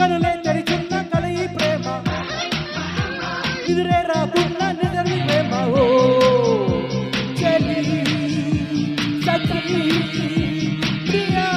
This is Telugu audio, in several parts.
కనులే తెరిచున్న కలయి ప్రేమ ఎదురే రాకున్న నిజమి ప్రేమ ఓ చెలి సఖీ ప్రియా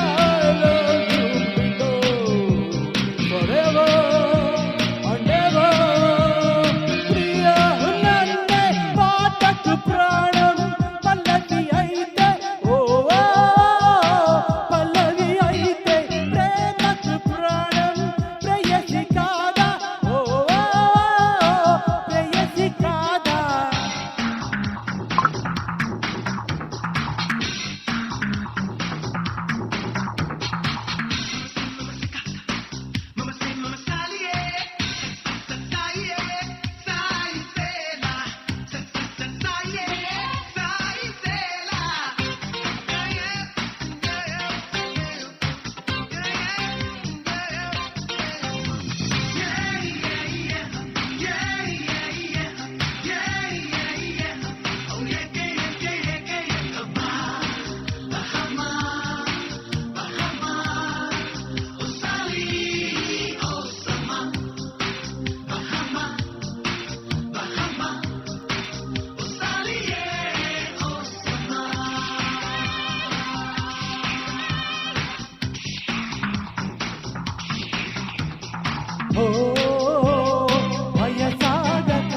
వయసాగక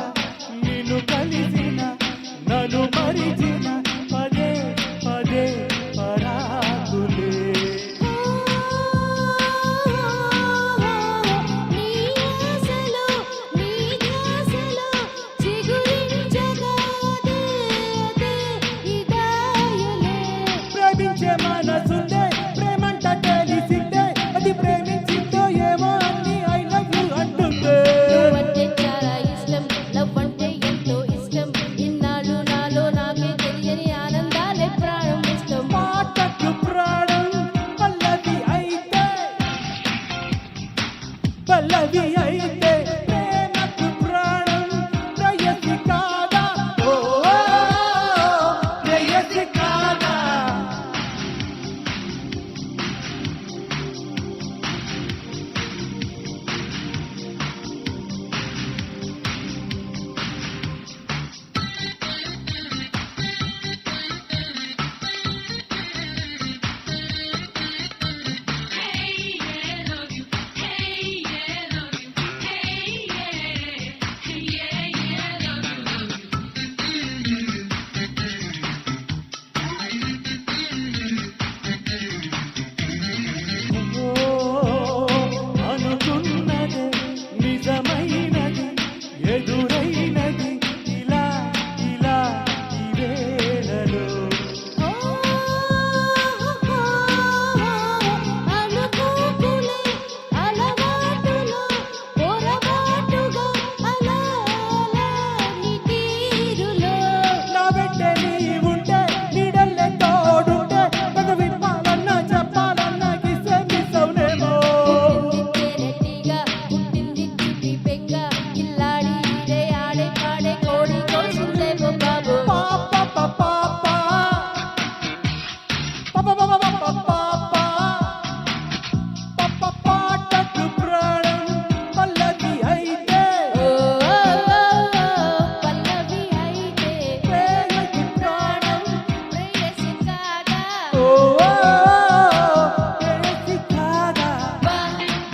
నిన్ను కలిసిన నన్ను మరిచిన పదే పదే పరాకులే ప్రేమించే మనసుండే ప్రేమంట తెలిసిందే అది ప్రేమించిందో ఏమో అన్ని ఐ లవ్ యూ అంటుందే అంటే చాలా ఇష్టం లవ్ అంటే ఎంతో ఇష్టం ఇన్నాళ్ళు నాలో నాకే తెలియని ఆనందాలే ప్రాణం ఇష్టం మాటకు ప్రాణం పల్లవి అయితే ప్రేమకు ప్రాణం ప్రేయసి కాదా ఓ ప్రేయసి కాదా అనుకున్నదే నిజమైనది ఎదురైనది ఇలా ఇలా ఈ వేళలో అనుకోకులే అలవాటులో పొరపాటుగా అలా నీ తీరులో నా వెంటే నీ ఉంటే నీడల్లే తోడుంటే పగ విప్పాలన్నా చెప్పాలన్నా కిసే మిస్ అవునేమో రెట్టిగా పుట్టింది చిట్టి పెంగ ఇల్లాడి ఇదే ఆడే పాడే కోడి కోసిందేమో బాబు పాప పాప పాటకు ప్రాణం పల్లవి అయితే పల్లవి అయితే ప్రేమకు ప్రాణం ప్రేయసి కాదా ఓ ప్రేయసి కాదా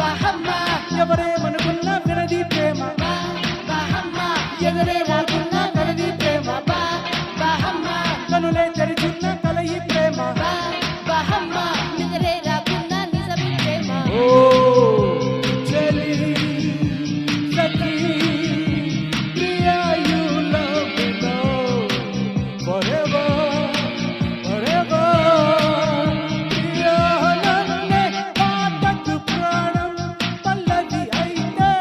బహమ్మ ఎవరేమనుకున్నా వినది ప్రేమ బహమ్మ ఎదురే రాకున్నా కలది ప్రేమ బహమ్మ కనులే తెరిచున్న కలయి ప్రేమ బహమ్మ నిద్రే రాకున్నా నిజమి ప్రేమ ఓ చెలి సఖీ ప్రియా you love me now forever ప్రియా నన్నే పాటకు ప్రాణం పల్లవి అయితే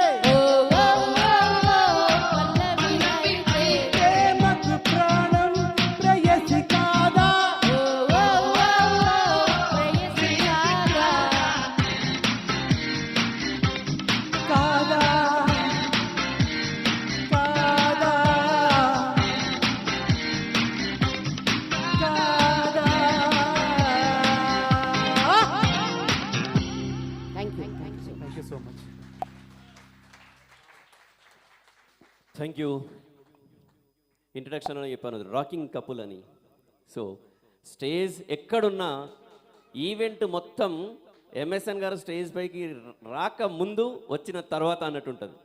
థ్యాంక్ యూ. ఇంట్రడక్షన్లో చెప్పాను రాకింగ్ కపుల్ అని. సో స్టేజ్ ఎక్కడున్నా ఈవెంట్ మొత్తం ఎంఎస్ఎన్ గారు స్టేజ్ పైకి రాక ముందు వచ్చిన తర్వాత అన్నట్టు ఉంటుంది.